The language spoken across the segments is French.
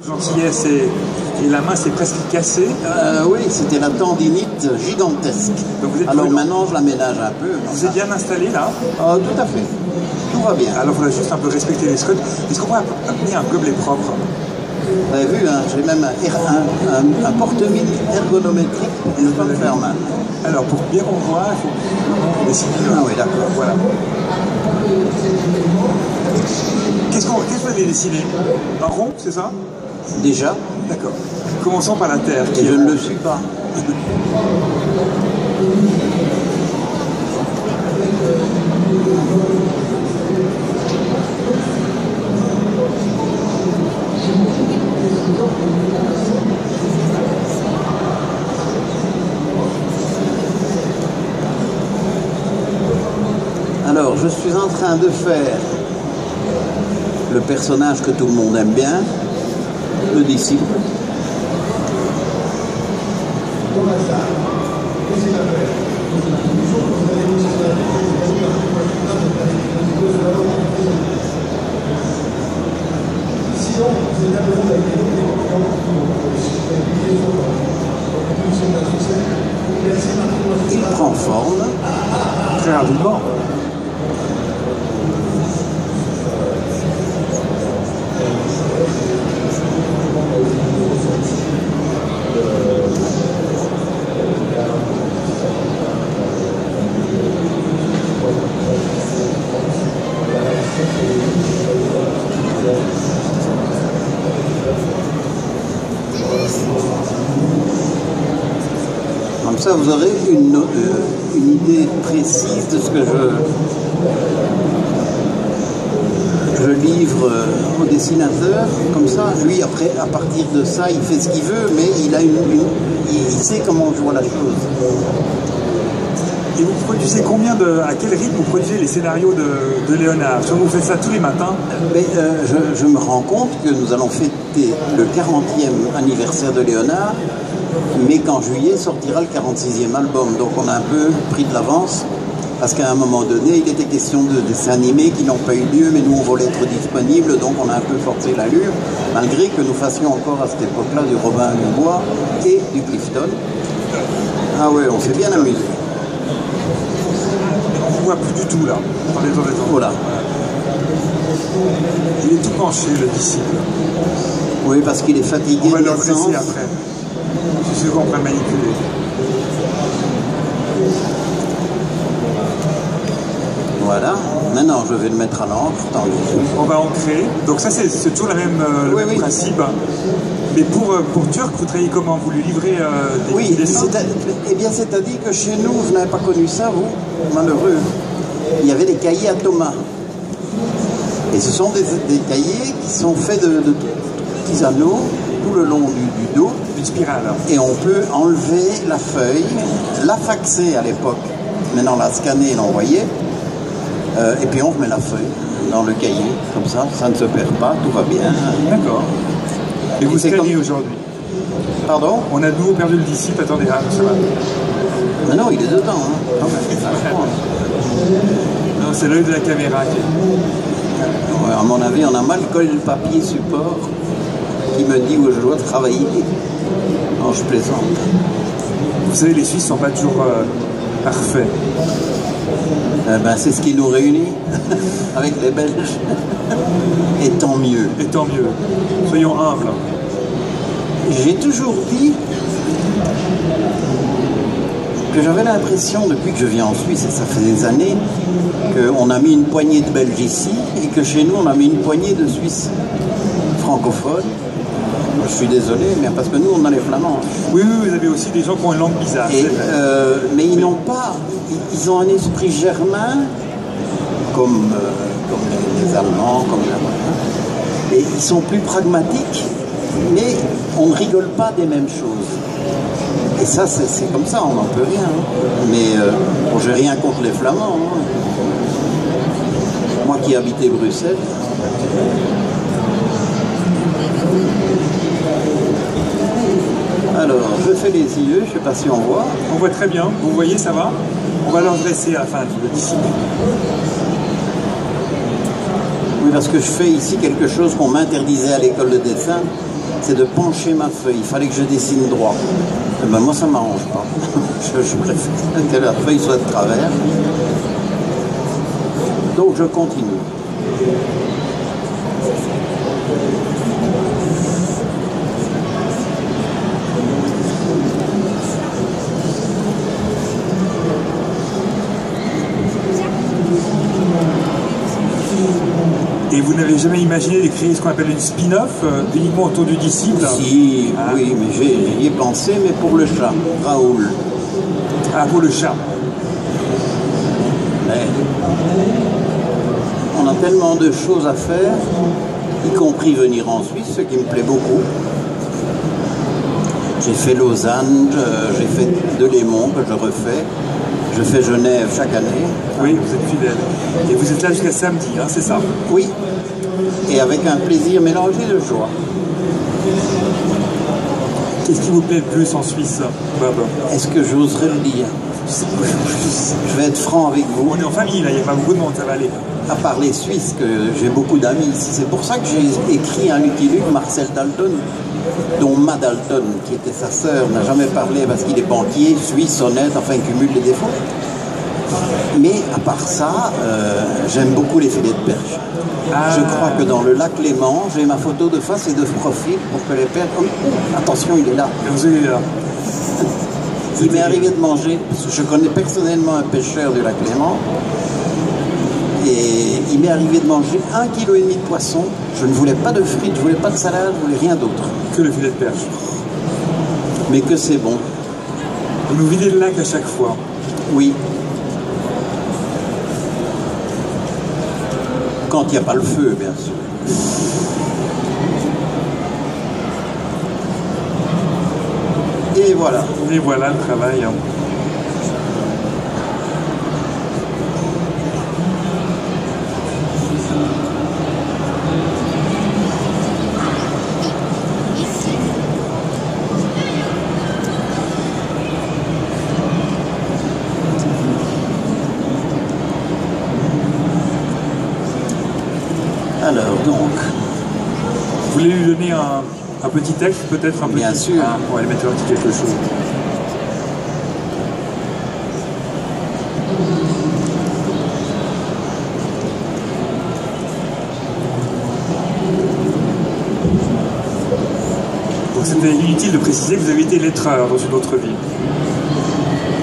Gentillesse et la main s'est presque cassée. Oui, c'était la tendinite gigantesque. Donc vous êtes alors maintenant, je la ménage un peu. Vous êtes bien installé là? Tout à fait. Tout va bien. Alors il faudra juste un peu respecter les scots. Est-ce qu'on va amener un gobelet propre? Vous avez vu, hein, j'ai même un porte-mine ergonométrique et je peux me faire mal. Alors pour bien qu'on voit, il faut décider. Ah oui, d'accord. Voilà. Qu'est-ce que vous allez dessiner? Un rond, c'est ça? Déjà. D'accord. Commençons par la terre. Et je ne le suis pas. Alors, je suis en train de faire le personnage que tout le monde aime bien, le disciple. Il prend forme Très rapidement. Comme ça, vous aurez une idée précise de ce que je livre au dessinateur. Comme ça, lui, après, à partir de ça, il fait ce qu'il veut, mais il sait comment je vois la chose. Et vous produisez à quel rythme vous produisez les scénarios de Léonard? Vous faites ça tous les matins? Mais, je me rends compte que nous allons fêter le 40e anniversaire de Léonard, mais qu'en juillet sortira le 46e album. Donc on a un peu pris de l'avance, parce qu'à un moment donné, il était question de dessins animés qui n'ont pas eu lieu, mais nous on voulait être disponibles, donc on a un peu forcé l'allure, malgré que nous fassions encore à cette époque-là du Robin Dubois et du Clifton. Ah ouais, on s'est bien amusé. On ne voit plus du tout là. Attendez. Voilà. Il est tout penché, le disciple. Oui, parce qu'il est fatigué. On va le redresser après. Je suis sûr qu'on peut manipuler. Voilà. Maintenant, je vais le mettre à l'encre. On va ancrer. Donc ça, c'est toujours le même principe. Mais pour Turc, vous travaillez comment? Vous lui livrez des dessins? Eh bien, c'est-à-dire que chez nous, vous n'avez pas connu ça, vous, malheureux. Il y avait des cahiers à Thomas. Et ce sont des cahiers qui sont faits de petits anneaux tout le long du dos. Une spirale. Et on peut enlever la feuille, la faxer à l'époque, maintenant la scanner et l'envoyer. Et puis on remet la feuille dans le cahier, comme ça ne se perd pas, tout va bien. D'accord. Et vous scannez aujourd'hui? Pardon? On a de nouveau perdu le disciple, attendez, ça va. Mais non, il est dedans. Hein. Non, c'est l'œil de la caméra qui est... Ouais, à mon avis, on a mal collé le papier support qui me dit où je dois travailler. Non, je plaisante. Vous savez, les Suisses ne sont pas toujours parfaits. C'est ce qui nous réunit avec les Belges. Et tant mieux. Et tant mieux. Soyons humbles. J'ai toujours dit que j'avais l'impression, depuis que je viens en Suisse, et ça fait des années, qu'on a mis une poignée de Belges ici, et que chez nous, on a mis une poignée de Suisses francophones. Je suis désolé, mais parce que nous, on a les Flamands. Oui, vous avez aussi des gens qui ont une langue bizarre. Mais ils n'ont pas... Ils ont un esprit germain, comme les Allemands, comme et ils sont plus pragmatiques, mais on ne rigole pas des mêmes choses. Et ça, c'est comme ça, on n'en peut rien. Hein. Mais bon, j'ai rien contre les Flamands. Hein. Moi qui habitais Bruxelles. Alors, je fais les yeux, je ne sais pas si on voit. On voit très bien, vous voyez, ça va? On va l'endresser à la fin du disciple. Oui, parce que je fais ici quelque chose qu'on m'interdisait à l'école de dessin, c'est de pencher ma feuille. Il fallait que je dessine droit. Et ben moi, ça ne m'arrange pas. je préfère que la feuille soit de travers. Donc je continue. Et vous n'avez jamais imaginé de créer ce qu'on appelle une spin-off uniquement autour du disciple? Si, oui, mais j'y ai pensé, mais pour le chat, Raoul. Ah, pour le chat. Mais on a tellement de choses à faire, y compris venir en Suisse, ce qui me plaît beaucoup. J'ai fait Lausanne, j'ai fait Delémont que je refais. Je fais Genève chaque année. Oui, vous êtes fidèle. Et vous êtes là jusqu'à samedi, hein, c'est ça? Oui. Et avec un plaisir mélangé de joie. Qu'est-ce qui vous plaît le plus en Suisse, Bob? Est-ce que j'oserais le dire? Je vais être franc avec vous. On est en famille, là, il n'y a pas beaucoup de monde, ça va aller. À part les Suisses, que j'ai beaucoup d'amis ici. C'est pour ça que j'ai écrit un Lucky Luke, Marcel Dalton, dont Ma Dalton, qui était sa sœur, n'a jamais parlé parce qu'il est banquier, suisse, honnête, enfin il cumule les défauts. Mais à part ça, j'aime beaucoup les filets de perche. Ah. Je crois que dans le lac Léman, j'ai ma photo de face et de profil pour que les perches... Oh, attention, il est là. Il est là. Il m'est arrivé de manger, parce que je connais personnellement un pêcheur du lac Léman, et il m'est arrivé de manger 1,5 kg de poisson. Je ne voulais pas de frites, je ne voulais pas de salade, je ne voulais rien d'autre. Que le filet de perche. Mais que c'est bon. Vous nous videz le lac à chaque fois. Oui. Quand il n'y a pas le feu, bien sûr. Et voilà. Et voilà le travail. Hein. Alors, donc... Vous voulez lui donner un petit texte, peut-être un petit... Bien sûr. Ah, on va lui mettre un petit quelque chose. Donc c'était inutile de préciser que vous avez été lettreur dans une autre vie.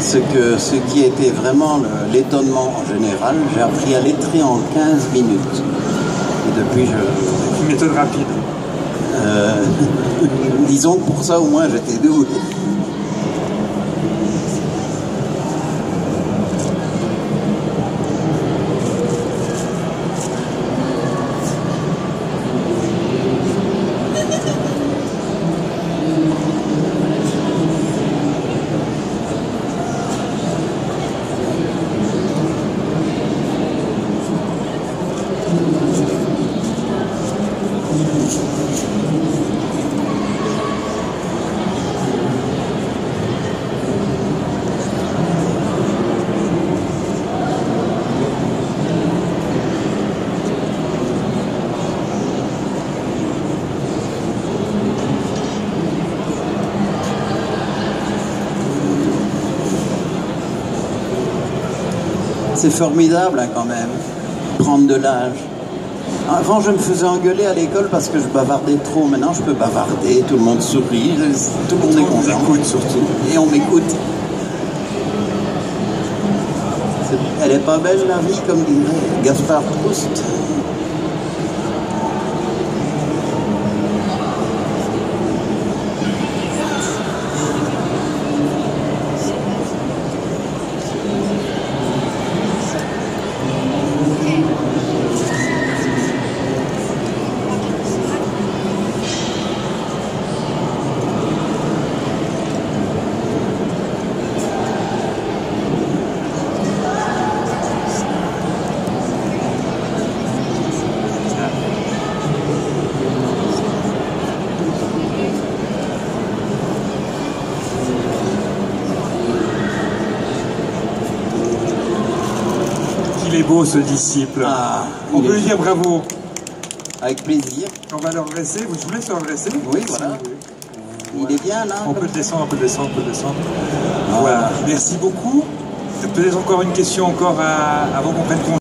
Ce qui a été vraiment l'étonnement en général, j'ai appris à lettrer en 15 minutes. Et depuis, Une méthode rapide. Disons que pour ça, au moins, j'étais doué. C'est formidable hein, quand même, prendre de l'âge. Avant je me faisais engueuler à l'école parce que je bavardais trop, maintenant je peux bavarder, tout le monde sourit, tout le monde est content. On m'écoute surtout. Et on m'écoute. Elle est pas belle la vie comme dirait Gaspard Proust. Il est beau ce disciple. Ah, on peut lui dire bravo. Avec plaisir. On va le redresser, je vous laisse le redresser. Oui, voilà. Il est bien là. On peut le descendre, on peut le descendre, on peut le descendre. Voilà, merci beaucoup. Peut-être encore une question encore avant qu'on prenne congé.